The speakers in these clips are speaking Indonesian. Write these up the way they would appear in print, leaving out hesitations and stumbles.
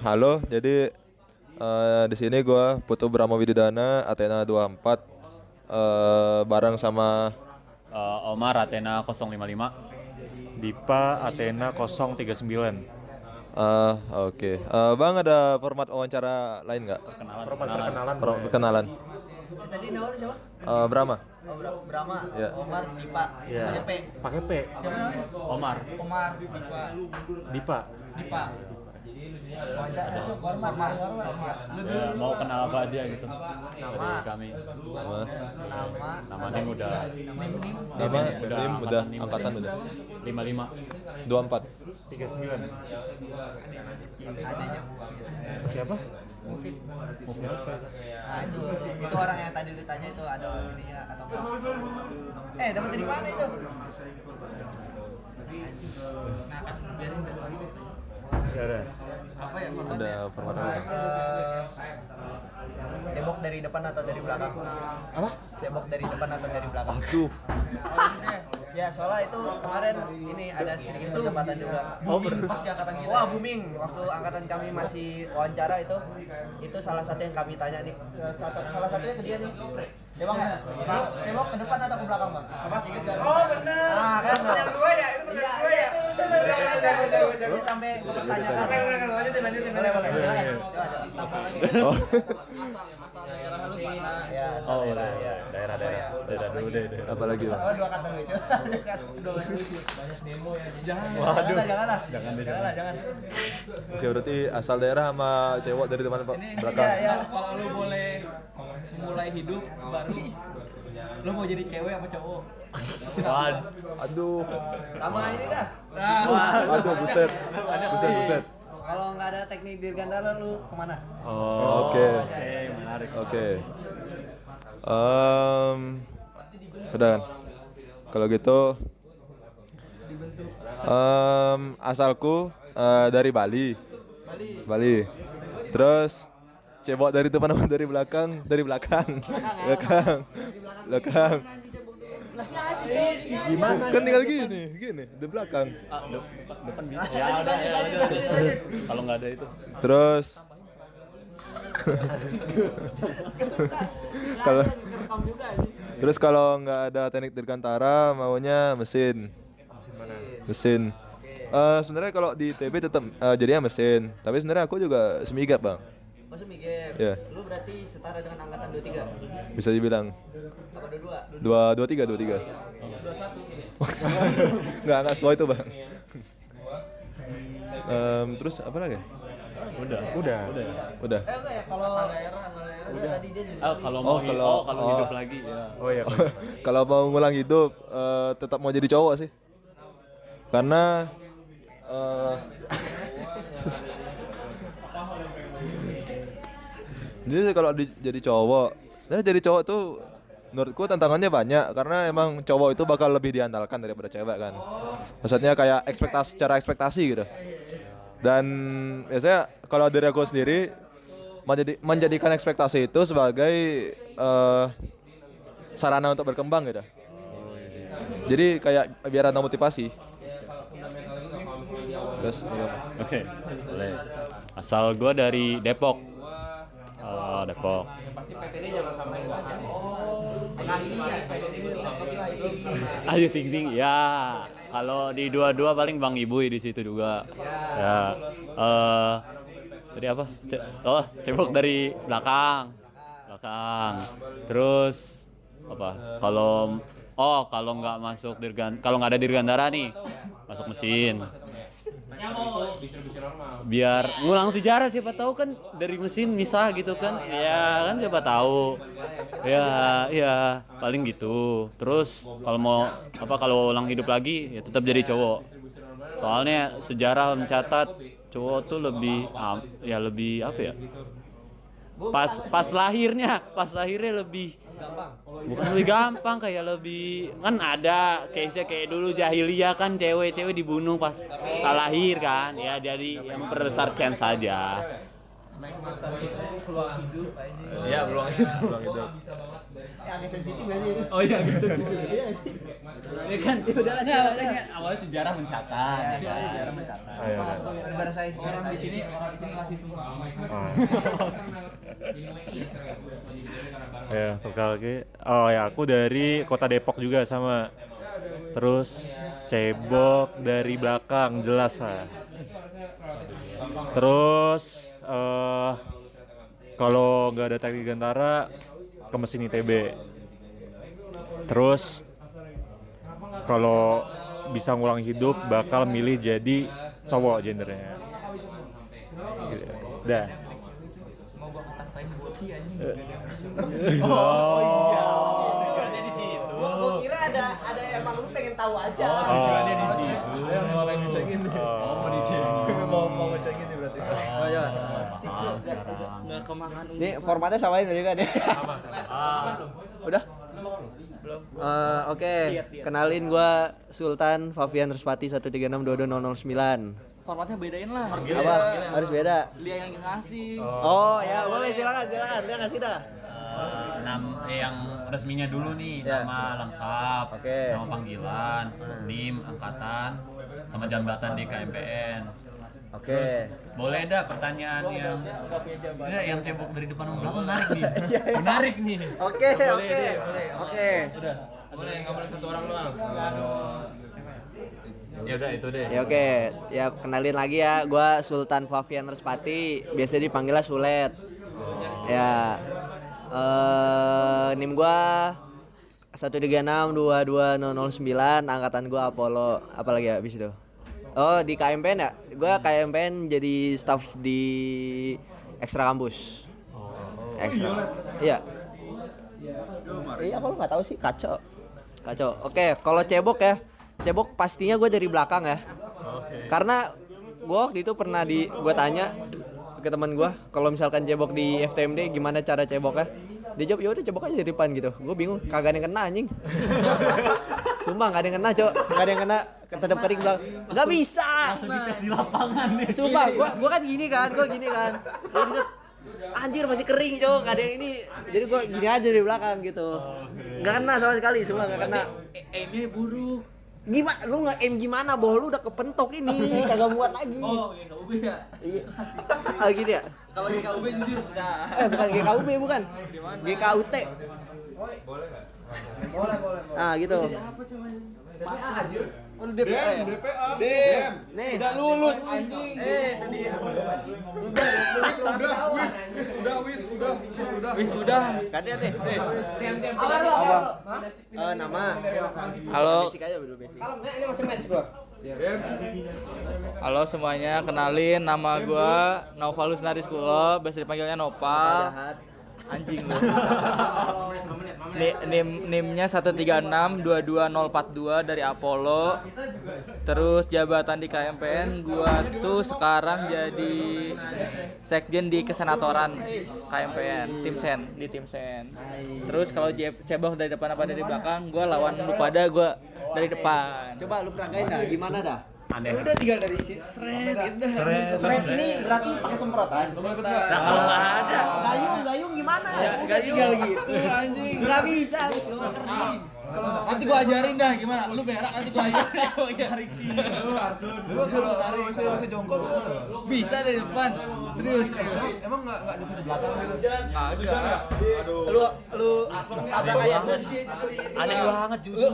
Halo, jadi di sini gue Putu Brahma Wididana Athena 24 bareng sama Omar Athena 055. Dipa Athena 039. oke. Bang, ada format wawancara lain nggak? Perkenalan. Perkenalan. Tadi namanya siapa? Brahma. Oh, Brahma, Ya. Omar, Dipa, Iya. pakai P. Pakai P. Siapa namanya? Omar. Omar, Dipa, Dipa. Dipa. Wawancara itu format. Ya, mau kenal apa aja gitu Nama. dari kami. Nama, Nama Nim udah nama, Nim udah Nim angkatan dari udah 55. 24. 39. Adanya Siapa? Mufid. Nah, itu orang yang tadi lu tanya itu ada ininya atau enggak? Dapat dari mana itu? Nah, kan biarin Ya ada. apa ya Ada format apa? cebok dari depan atau dari belakang? Apa? Cebok dari depan atau dari belakang? Aduh. Ya, soalnya itu kemarin ini ada sedikit perdebatan juga. Pas di angkatan kita. Wah, booming. Waktu angkatan kami masih wawancara itu salah satu yang kami tanya nih. Salah satunya ke dia nih. Cebok nggak? Bang, cebok ke depan atau ke belakang, Bang? Apa sih? Oh, benar. Nah, kan pertanyaan gue ya, itu pertanyaan gue ya. Itu sampai mempertanyakan. Lanjutin. Boleh. Coba. Tambah lagi. Asal daerah lu mana? Ya, asal daerah. Ya. Daerah dulu deh. Apa lagi, Bang? Oh, dua kata lucu. Dua kata lucu. Banyak demo ya. Waduh. Janganlah. Jangan. Oke, berarti asal daerah sama cewek dari depan belakang. Ya. Kalau lu boleh mulai hidup baru, lu mau jadi cewek apa cowok? Aduh. Sama ini dah. Aduh, buset. Buset. Kalau nggak ada teknik dirgantara lu kemana? Oh. Oke. Menarik. Oke. Udah kan? Kalau gitu, asalku dari Bali. Terus cebok dari depan sama dari belakang, belakang. Gimana? Kan tinggal gini, di belakang. Depan bisa. Ya udah. Kalau nggak ada itu. Terus kalau kalau nggak ada teknik dirgantara maunya mesin. Sebenarnya kalau di TB tetap jadinya mesin, tapi sebenarnya aku juga semigap, Bang. Masuk Miguel. Iya. Lu berarti setara dengan angkatan 23. Bisa dibilang Apa 22? 23. 21. Nggak setua itu, Bang. Terus apa lagi? Udah. Udah. Enggak ya, kalau Asal daerah. udah tadi dia jadi. Kalau Oh, mau kalau- hidup lagi ya. Oh iya. Kalau mau ngulang hidup tetap mau jadi cowok sih. Karena jadi kalau jadi cowok, sebenarnya jadi cowok tuh menurutku tantangannya banyak karena emang cowok itu bakal lebih diandalkan daripada cewek kan. Maksudnya kayak secara ekspektasi gitu. Dan biasanya kalau dari aku sendiri menjadikan ekspektasi itu sebagai sarana untuk berkembang gitu. Jadi kayak biar ada motivasi. Terus Oke. Boleh. Asal gua dari Depok. Depok. Pasti PT-nya jangan sampai aja. Ayo ting ya. Kalau di dua paling Bang Ibu di situ juga. Ya. Tadi apa? Cebok dari belakang. Terus apa? Kalau nggak masuk kalau nggak ada dirgantara nih, masuk mesin. Biar ngulang sejarah, siapa tahu kan dari mesin misah gitu kan. Ya kan siapa tahu. Ya paling gitu. Terus kalau ulang hidup lagi ya tetap jadi cowok. Soalnya sejarah mencatat cowok tuh lebih apa ya? Pas lahirnya lebih bukan lebih gampang, kayak lebih kan ada case-nya kayak dulu jahiliyah kan cewek dibunuh pas lahir kan ya, jadi yang perbesar chance saja naik masa peluang hidup aja. Iya, peluang hidup. Bisa banget. Agak sensitif gak sih? Oh iya gitu. Iya sih. Ini kan ya udahlah Nggak, makanya awalnya sejarah mencatat. ya sejarah mencatat. Ayo. Daripada saya Orang di sini ngasih semua. Ya, bekal lagi. Oh ya, aku dari kota Depok juga sama. Terus cebok dari belakang jelas lah. Terus kalau nggak ada teknik Gantara ke mesin ITB. Terus kalau bisa ngulang hidup bakal milih jadi cowok gendernya. Gitu. Dah. Mau gua kata-katain bocil anjing. Tujuannya di situ. Gua kira ada emang lu pengen tahu aja. Tujuannya di situ. Ayo mau pengen ngecekin nih. Mau dicengin. Mau ngecekin nih berarti. Oh ya. Nggak kemakan. Nih formatnya samain tadi kan ya. Udah? Belum. Oke. Kenalin gua Sultan Fafian Ruspati 1362209. Formatnya bedain lah. Apa? Harus beda. Dia yang ngasih. Oh ya boleh silakan. Dia ngasih dah. Yang resminya dulu nih, Ya. nama lengkap, Oke. nama panggilan, NIM, angkatan, sama jabatan di KMPN. Oke. Boleh dah pertanyaan yang cebok dari depan sama belakang menarik nih. Menarik nih. Oke. Boleh, nggak boleh satu orang doang. Ya udah itu deh. Ya oke. Ya kenalin lagi ya. Gua Sultan Fafian Ruspati. Biasa dipanggilnya Sulet. Ya. NIM gua 1362209, angkatan gua Apollo. Apalagi ya habis itu? Oh, di KMPN ya? Gua KMPN jadi staff di Ekstra Kampus. Ekstra. Iya. Iya, apa lu nggak tahu sih? Kacau. Oke, kalau cebok ya. Cebok pastinya gue dari belakang ya. Karena gue waktu itu pernah gue tanya ke teman gue, kalau misalkan cebok di FTMD gimana cara ceboknya? Dia jawab, ya udah cebok aja dari depan gitu. Gue bingung, kagak ada yang kena anjing. Sumpah nggak ada yang kena, Cok. Nggak ada yang kena ketedap kering belakang. Nggak bisa. Langsung dites di lapangan nih. Sumpah, gue kan gini kan. Gua bisa, anjir masih kering, Cok. Nggak ada yang ini. Jadi gue gini aja di belakang gitu. Nggak kena sama sekali, sumpah nggak kena. Aimnya buruk. Gimana? Lu nge-aim gimana? Bola lu udah kepentok ini, kagak muat lagi. Oh, GKUB ya? Iya. Ah gitu ya? Kalau GKUB jujur susah. Bukan GKUB bukan. GKUT. Boleh. Ah gitu. DPA. Nih. Udah lulus anjing. Wis udah. Gantian nih. Nama. Halo. Basic aja dulu basic. Halo semuanya, kenalin nama gua Novalus Nariskulo, biasa dipanggilnya Nopal. Jahat. Anjing lu. NIM-nya 1362242 dari Apollo. Terus jabatan di KMPN gua tuh sekarang jadi sekjen di kesenatoran KMPN, tim sen. Terus kalau cebok dari depan apa dari belakang, gua lawan lu pada gua dari depan. Coba lu peragain dah, gimana dah? Aneh. Udah tinggal dari sini seret gitu. Seret ini berarti pakai semprotan. Nah, kalau nggak ada. Gayung gimana? Udah tinggal gitu anjing. Nggak bisa gitu. Nanti gua ajarin dah gimana. Lu berak nanti gua ajarin sih. Lu Kalau lari masih jongkok bisa dari depan. Serius. Emang enggak di belakang gitu. Agak. Lu apa kayak Aneh banget jujur.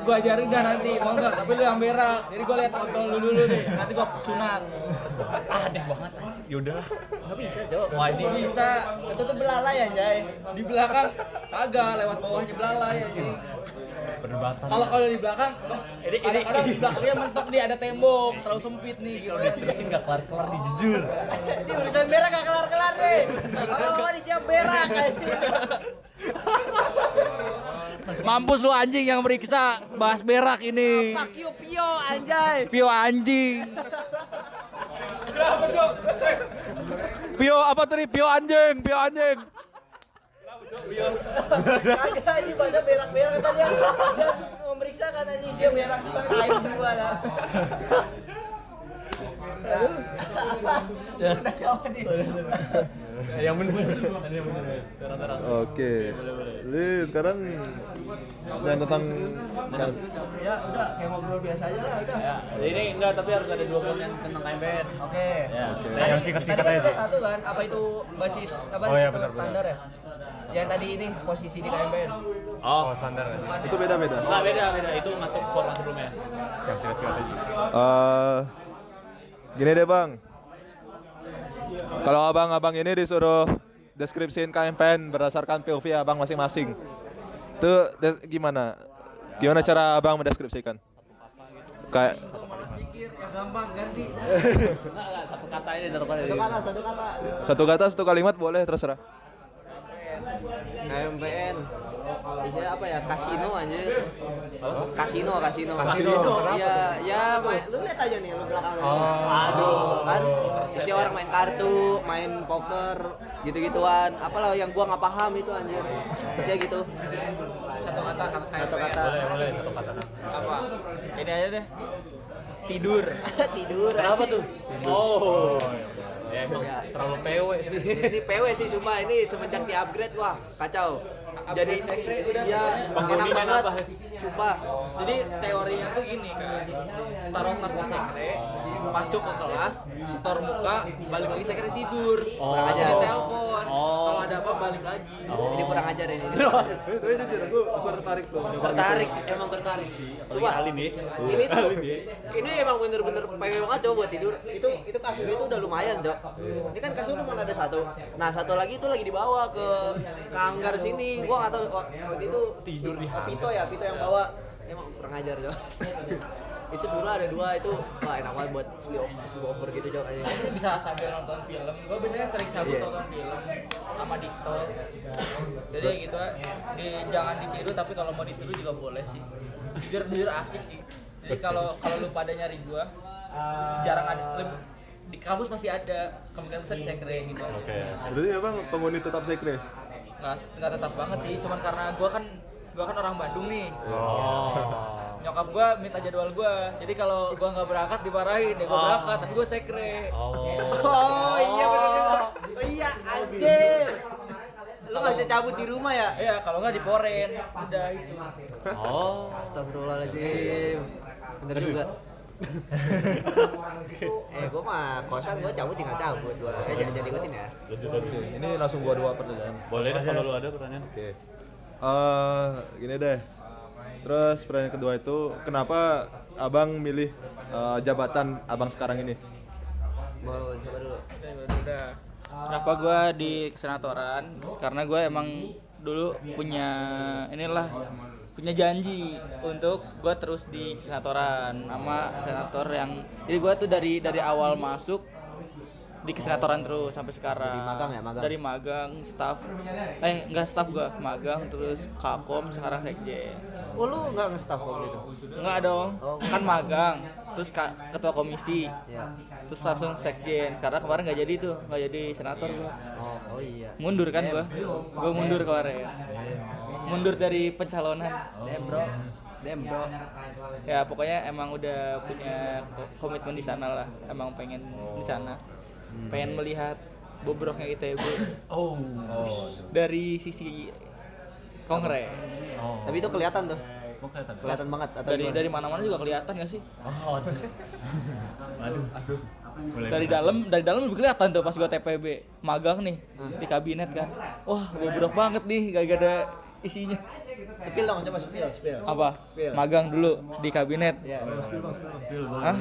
Gua ajarin dah nanti. Mau enggak? Tapi lu yang berak. Jadi gua lihat foto lu dulu nih. Nanti gua sunat. Aneh banget. Yaudah. nggak bisa, Cok. Wah ini Bisa. Ketutup belalai anjay. Di belakang kagak lewat bawahnya belalai ya sih. perdebatan. Kalau di belakang kadang-kadang di belakangnya mentok nih ada tembok, terlalu sempit nih gimana nih? Terusin nggak kelar-kelar nih jujur. Ini urusan berak gak kelar-kelar nih. Kalau di siap berak aja. Mampus lu anjing yang meriksa bahas berak ini. Fuck you, Pio anjay. Pio anjing. Pio apa tadi? Pio anjing. Kagak ini bahasa berak-berak tadi dia mau meriksa katanya siap berak sih tai semua lah. Udah jawab nih. Yang bener. Ada yang bener. Terang-terang. Oke. Jadi sekarang yang tentang Ya udah kayak ngobrol biasa aja lah udah. Ya, ini enggak tapi harus ada 2 pertanyaan tentang KMPN. Oke. Ya. Yang singkat-singkat Tadi kan aja. udah satu kan, apa itu basis apa Oh, iya, itu benar-benar. standar ya? Yang tadi ini posisi di KMPN. Oh, standar nggak sih? itu beda-beda. enggak beda. Itu masuk format sebelumnya. Yang singkat-singkat aja. Gini deh bang, kalau abang-abang ini disuruh deskripsiin KMPN berdasarkan POV abang masing-masing, itu gimana? Gimana cara abang mendeskripsikan? Kayak gampang ganti. Enggak lah, satu kata ini, satu kata. satu kata, satu kalimat boleh, terserah. KMPN. Isinya apa ya? Kasino anjir. Kasino. Iya, ya lu lihat aja nih lu belakang lu. Aduh, kan isinya orang main kartu, main poker, gitu-gituan. Apalah yang gua nggak paham itu anjir. Isinya gitu. Satu kata Satu kata. Boleh, satu kata. apa? Ini aja deh. Tidur. Tidur. Kenapa tuh? Oh. Ya emang Ya. terlalu PW sih. Ini PW sih sumpah, ini semenjak di-upgrade wah, kacau. Jadi Sekre udah ya, enak penghuninya banget. nambah. Sumpah. Jadi teorinya tuh gini kan, taruh tas di sekre, masuk ke kelas, setor muka, balik lagi sekre tidur, Kurang ajar. jadi telepon, Oh. kalau ada apa balik lagi. Ini kurang ajar ini. Tapi jujur, aku tertarik tuh. Tertarik sih, emang tertarik sih. Apalagi Alim ya. Ini tuh, Alim ya. ini emang bener-bener PW banget coba buat tidur. Itu kasur itu udah lumayan, Cok. Ini kan kasur cuma ada satu. Nah, satu lagi itu lagi dibawa ke hanggar sini. Gua enggak tahu waktu itu Tidur di Pito ya, Pito yang bawa. Emang kurang ajar, Cok. Itu sebenarnya ada 2 itu, wah enak banget buat sleepover gitu, Cok. Ini bisa sambil nonton film. Gue biasanya sering sabut Iya. nonton film sama Dikto. Jadi gitu, jangan ditiru tapi kalau mau ditiru juga boleh sih. Jujur asik sih. Jadi kalau lu pada nyari gua, jarang ada. Di kampus masih ada, kemungkinan besar di sekre gitu. Oke. Berarti abang penghuni tetap sekre? Nggak tetap banget sih, cuman karena gua kan orang Bandung nih. Oh. Nyokap gua minta jadwal gua. Jadi kalau gua nggak berangkat dimarahin, ya gua berangkat tapi gua sekre. Oh iya bener juga. Oh iya anjir. Lu nggak bisa cabut di rumah ya? Iya, kalau nggak diporen. Udah itu. Oh. Astagfirullahaladzim. Bener juga. Gua mah kosan gua cabut tinggal cabut gua. Jangan jadi ikutin ya. Oke, ini langsung gua 2 pertanyaan. Boleh deh kalau lu ada pertanyaan. Oke. Gini deh. Terus pertanyaan kedua itu, kenapa abang milih jabatan abang sekarang ini? Mau coba dulu. Udah. Kenapa gue di kesenatoran? Karena gue emang dulu punya janji untuk gue terus di kesenatoran sama senator yang jadi gue tuh dari awal masuk di kesenatoran terus sampai sekarang. Dari magang ya, magang? Dari magang, staff. Enggak staff gue, magang terus Kakom, sekarang sekjen. Oh lu nggak nge-staff waktu itu? Enggak dong, Oh. kan magang, terus ketua komisi, Ya. terus langsung sekjen. Karena kemarin nggak jadi senator gua. Oh iya. Mundur kan gua mundur kemarin. Mundur dari pencalonan. Dem bro. Ya pokoknya emang udah punya komitmen di sana lah. Emang pengen di sana, pengen melihat bobroknya ITB. Oh. Dari sisi kongres. Oh. Tapi itu kelihatan tuh. Kok kelihatan? Kelihatan banget atau Dari gimana? mana-mana juga kelihatan gak sih? Oh. Aduh. Boleh. Dari dalam lebih kelihatan tuh pas gua TPB magang nih di kabinet kan. Wah, bobrok banget nih, gak ada isinya. Spill dong, coba spill. Apa? Spill. Magang dulu di kabinet. Ya. Hah?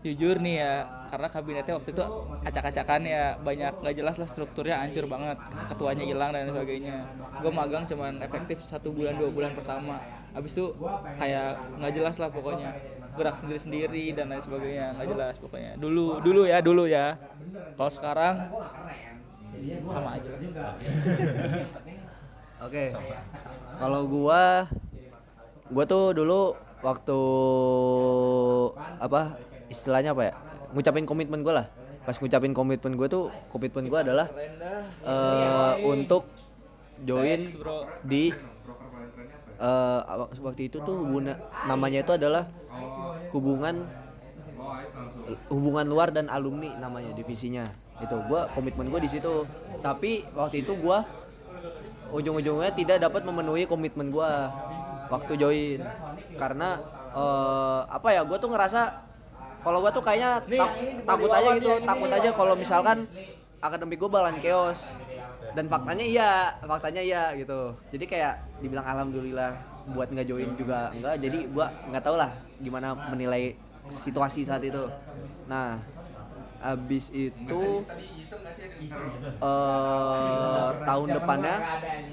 Jujur nih ya, karena kabinetnya waktu itu acak-acakan ya, banyak gak jelas lah strukturnya, hancur banget, ketuanya hilang dan sebagainya. Gue magang cuman efektif 1 bulan 2 bulan pertama, abis itu kayak nggak jelas lah pokoknya, gerak sendiri-sendiri dan lain sebagainya, nggak jelas pokoknya. Dulu ya. Kalau sekarang sama aja. Oke. Kalau gua tuh dulu waktu apa istilahnya apa ya? Ngucapin komitmen gua lah. Pas ngucapin komitmen gua tuh, komitmen gua adalah untuk join Thanks, bro. di waktu itu tuh namanya itu adalah hubungan hubungan luar dan alumni namanya divisinya. Itu gua komitmen gua di situ. Tapi waktu itu gua ujung-ujungnya tidak dapat memenuhi komitmen gua waktu join. Karena apa ya, gua tuh ngerasa kalau gua tuh kayaknya takut aja gitu, takut aja kalau misalkan akademik gua bakalan chaos. Dan faktanya iya gitu. Jadi kayak dibilang alhamdulillah buat nggak join juga enggak. Jadi gua nggak tahu lah gimana menilai situasi saat itu. Nah, abis itu tahun depannya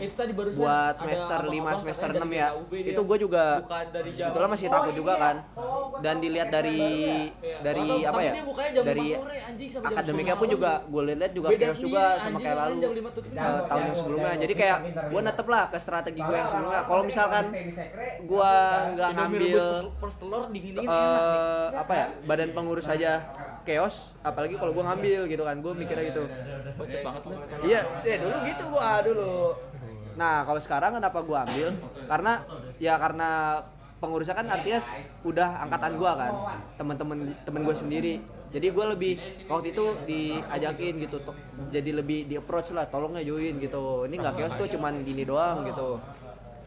Itu tadi barusan buat ada semester 5 abang-abang semester katanya 6 dari ya. UB dia Itu gue juga buka dari jam sebetulnya masih takut juga kan. Dan dilihat dari apa tapi ya? dia bukanya jam 5 Dari sore, anjing, sampai jam akademiknya 10 pun malam. juga gue lihat juga Beda chaos juga sendiri, sama anjing, kayak orang lalu jam 5 tutup. tahun yang sebelumnya. Jadi kayak gue netep lah ke strategi gue yang sebelumnya. Kalau misalkan gue nggak Indomie ngambil rebus plus telur dingin-dingin enak nih. apa ya, badan pengurus aja chaos, apalagi kalau gue ngambil gitu kan, gue mikirnya gitu. Bacot banget lu. Iya, dulu gitu gua dulu. Nah, kalau sekarang kenapa gua ambil? Karena pengurusnya kan artinya udah angkatan gua kan, temen gua sendiri. Jadi gua lebih waktu itu diajakin gitu, jadi lebih di approach lah, tolong ya join gitu. Ini nggak chaos tuh, cuman gini doang gitu.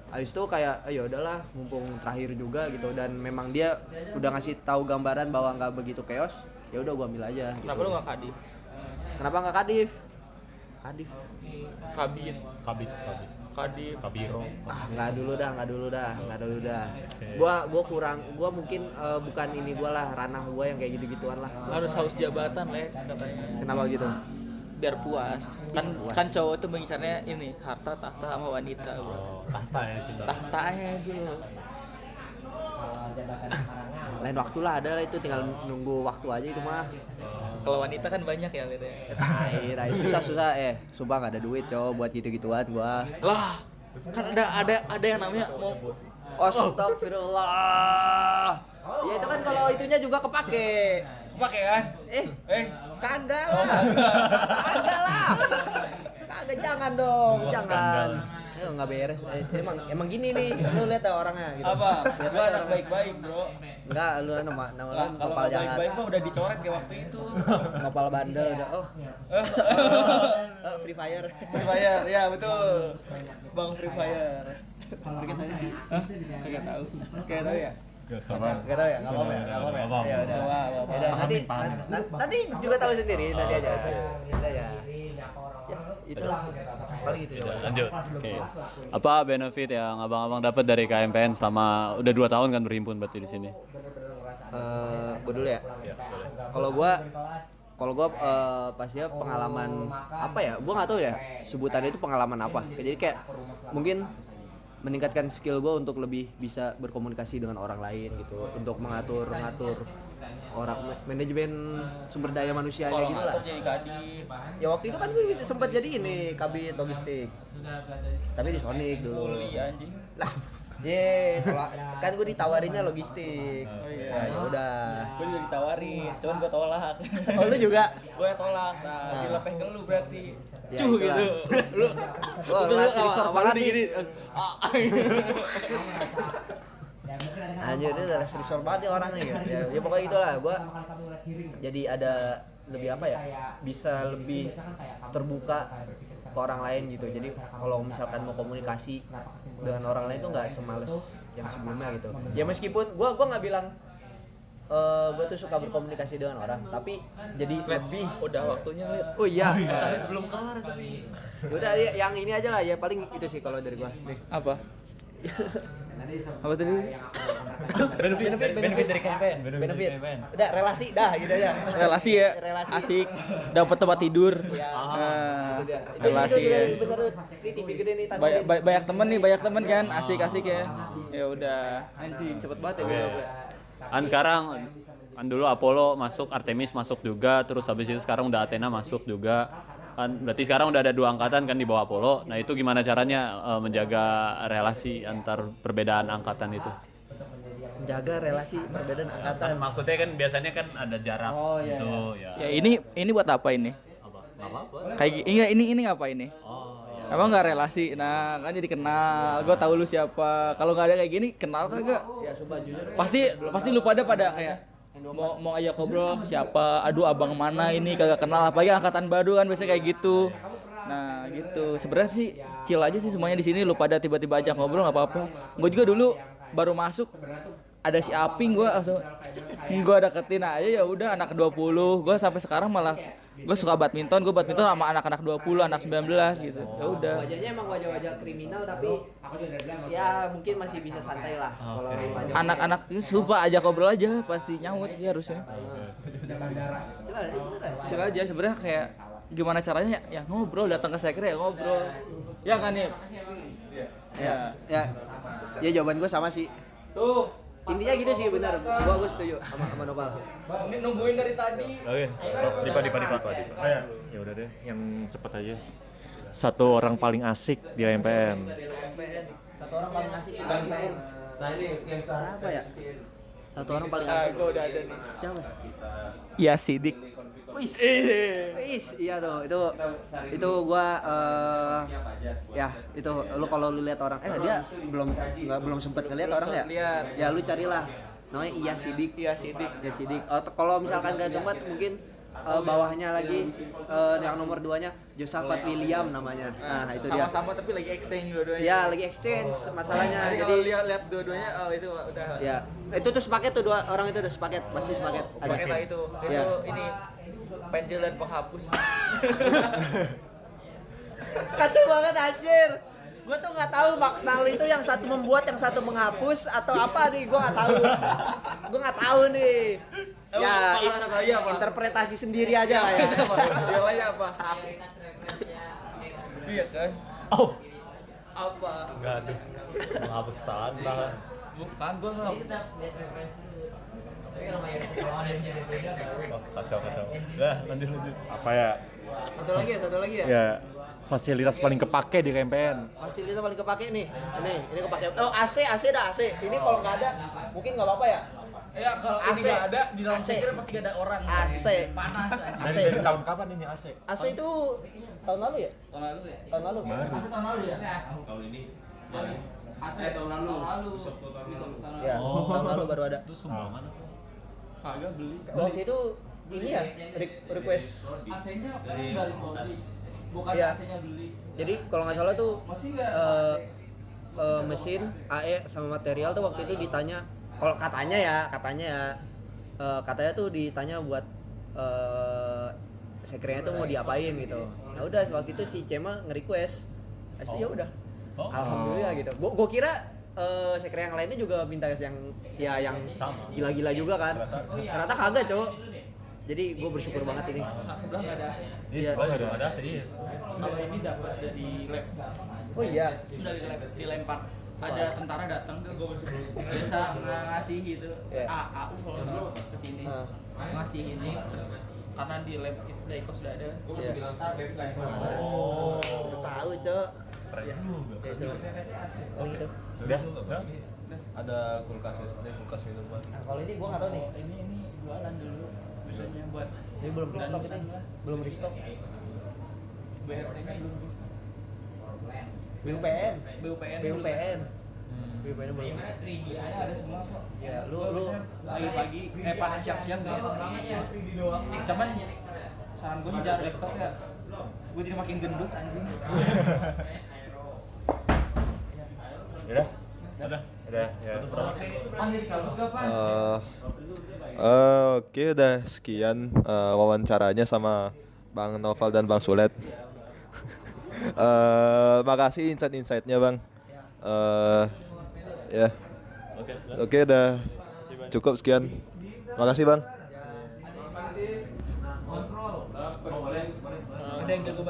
Habis itu kayak ya udahlah, mumpung terakhir juga gitu, dan memang dia udah ngasih tahu gambaran bahwa nggak begitu chaos. Ya udah gua ambil aja. Kenapa gitu. lu enggak kadif? Kenapa nggak kadif? Kadif. Kabit, kadif. Kabiro. Nggak dulu dah. Gua mungkin bukan ini gua lah, ranah gua yang kayak gitu-gituan lah. Harus haus jabatan lah katanya. Kenapa gitu? Biar puas. Kan cowok tuh mengincarnya ini, harta, tahta sama wanita, bro. Oh, tahta ya di situ. Tahtanya itu loh. Lain waktu lah, ada lah, itu tinggal nunggu waktu aja itu mah. Kalau wanita kan banyak ya lihat ya. Tai, susah. Sumpah nggak ada duit cowok buat gitu-gituan gua. Lah, kan ada yang namanya mau Astagfirullah. Ya itu kan kalau itunya juga kepake. kepake kan? Kagak lah. Kagak, jangan dong, jangan. Nggak beres. Emang gini nih, lu lihat ya orangnya gitu. Apa? Lihat Gua aja anak orangnya. baik-baik, bro. Enggak, lu nama Lah, lu kalau kepala jahat. baik-baik mah udah dicoret kayak waktu itu. Ngopal bandel udah. Free Fire. Free Fire, ya betul. Bang Free Fire. Dikit aja. Hah? Kagak tahu. Kagak tahu ya? Enggak tahu ya? Enggak apa-apa ya. Enggak apa-apa. Ya udah. Apa-apa. Ya udah, nanti juga tahu sendiri, nanti aja. Udah ya. Ya, itulah. Paling gitu ya. Lanjut. Oke. Apa benefit yang abang-abang dapat dari KMPN selama udah 2 tahun kan berhimpun berarti di sini? Gue dulu ya. Kalau gue pastinya pengalaman apa ya? Gue nggak tahu ya sebutannya itu pengalaman apa. Jadi kayak mungkin meningkatkan skill gue untuk lebih bisa berkomunikasi dengan orang lain gitu, untuk mengatur orang, manajemen sumber daya manusianya Kalau gitu lah. ngatur jadi kadif. Ya waktu itu kan gue sempat jadi ini kabit logistik, tapi di Sonic dulu. Kuli anjing. Lah, kan gue ditawarinnya logistik. Ya udah. Gue juga ditawarin, cuman gue tolak. Oh lu juga? Gue tolak. Nah, dilepeh ke lu berarti. Ya, Cuh itulah. gitu. Lu Wah, lu ngasih resort banget nih. digini. Anjir, ini udah struktur banget nih orangnya gitu. Ya pokoknya itulah, gue jadi ada lebih apa ya, bisa lebih terbuka ke orang lain gitu. Jadi kalau misalkan mau komunikasi dengan orang lain tuh nggak semales yang sebelumnya gitu. Ya meskipun gue nggak bilang gue tuh suka berkomunikasi dengan orang, tapi jadi lebih. Udah waktunya lihat. Oh iya. Belum kelar tapi. Ya udah, yang ini aja lah ya, paling itu sih kalau dari gue. Apa? Apa tadi? Benefit dari KMPN. Benefit. Udah relasi dah gitu aja. Relasi ya. Relasi. Asik. Dapat tempat tidur. Ya. Nah, Itu dia. relasi Itu ya. bener tuh. Ini TV gede nih, Banyak temen kan, asik-asik ya. Ya udah, anjing cepet banget ya gue. Kan sekarang kan dulu Apollo masuk, Artemis masuk juga, terus habis itu sekarang udah Athena masuk juga. Kan berarti sekarang udah ada 2 angkatan kan di bawah Apollo. Nah, itu gimana caranya menjaga relasi antar perbedaan angkatan itu? Menjaga relasi perbedaan angkatan. Maksudnya kan biasanya kan ada jarak gitu ya. Ya ini buat apa ini? Enggak apa-apa. Kayak ini ngapa ini? Emang nggak relasi? Nah kan jadi kenal. Gue tahu lu siapa. Kalau nggak ada kayak gini, kenal kagak? Ya sumpah jujur. Pasti lu pada kayak mau ajak ngobrol siapa, aduh abang mana ini kagak kenal, apalagi angkatan baru kan biasanya kayak gitu. Nah gitu, sebenarnya sih chill aja sih semuanya di sini, lu pada tiba-tiba ajak ngobrol nggak apa-apa. Gue juga dulu baru masuk ada si Aping, gue langsung gue deketin aja, ya udah anak 20. Gue sampai sekarang malah gue suka badminton, gue badminton sama anak-anak 20, anak 19 gitu. Ya udah. Wajahnya emang wajah-wajah kriminal tapi ya mungkin masih bisa santai lah kalau wajah. Anak-anak ini sumpah ajak ngobrol aja pasti nyaut sih harusnya. Sila aja sebenarnya kayak gimana caranya ya ngobrol, datang ke sekre ya ngobrol. Ya kan nih. Ya jawaban gue sama sih. Tuh. Intinya gitu sih, benar. Gua setuju sama Nopal. Ini nungguin dari tadi. Oke, Dipa. Ya udah deh, yang cepet aja. Satu orang paling asik di KMPN. Satu orang paling asik di KMPN. Nah ini yang siapa ya? Satu orang paling asik. Gua udah ada nih. Siapa? Ya Sidik. Wih, iya tuh, itu gua ya itu lu kalau lu lihat orang, dia belum sempet ngeliat orang ya? Lihat. Ya lu carilah, namanya Iya Sidik. Iya Sidik. Kalau misalkan gak sempet mungkin bawahnya lagi yang nomor 2-nya Josafat William namanya. Nah itu dia. Sama-sama tapi lagi exchange dua-duanya. Ya lagi exchange masalahnya. Jadi kalau lihat dua-duanya, itu udah. Ya itu tuh sepaket tuh, dua orang itu udah sepaket, pasti sepaket. Sepaket lah itu Ya. ini pensil dan penghapus. Kacau banget anjir. Gue tuh nggak tahu makna itu yang satu membuat, yang satu menghapus atau apa nih, gue nggak tahu. Gue nggak tahu nih. Ya, interpretasi sendiri aja lah ya. Dia lainnya apa? Iya kan? Oh, Apa? enggak aduh. Menghapus sandal. Bukan gua enggak. Kacau. Dah, lanjut. Apa ya? Satu lagi ya. Ya, fasilitas paling kepake di KMPN. Fasilitas paling kepake nih. Ini kepake. Oh, AC dah AC. Ini kalau nggak ada mungkin nggak apa-apa ya. Ya kalau ini AC. enggak ada di dalam AC. pikir pasti gak ada orang. AC. Panas aja. AC. Dari tahun kapan ini AC? AC itu tahun lalu ya? Tahun lalu ya? Tahun lalu. AC tahun lalu ya? AC tahun lalu. Ya, tahun lalu baru ada. Itu sumbangan apa? Kagak beli. Waktu itu ini ya request. AC-nya dari body. Bukan Iya. AC-nya beli. Jadi kalau nggak salah tuh Masih enggak? mesin AE sama material tuh waktu itu ditanya, kalau katanya tuh ditanya buat sekrenya tuh mau diapain gitu. Nah udah waktu itu si Cema nge-request. Asli ya udah. Alhamdulillah gitu. Gua kira sekre yang lainnya juga minta yang Sama. gila-gila juga kan. Ternyata kagak, Cok. Jadi gue bersyukur banget ini. Sebelah enggak ada AC. Iya. Ada sih. Kalau ini dapat dari lab. Oh iya. Dari lab dilempar. Ada tentara datang tuh biasa ngasih gitu. Iya. AU kalau nggak kesini ngasih ini terus karena di lab Daiko sudah ada. Iya. Oh. Tahu, Cok. Keren Ya. juga. Ya, Cok. Oh gitu. Udah. Ada kulkas minuman. Nah, kalau ini gua nggak tahu nih. Ini jualan dulu biasanya buat Ini belum restock danusan ini. lah. Belum restock. BFT-nya belum restock. BUPN. BUPN BUPN. BUPN belum. Biasanya ada semua kok. Ya, lu Pagi-pagi panas siang-siang biasa banget. Cuman saran gue sih jangan restock ya. Gue jadi makin gendut anjing. Udah, ya. Panggil kalau enggak Pan. Oke, udah sekian wawancaranya sama Bang Noval dan Bang Sulet. Makasih insight-insightnya Bang. Ya. Oke, udah cukup sekian. Makasih Bang. Ada yang jago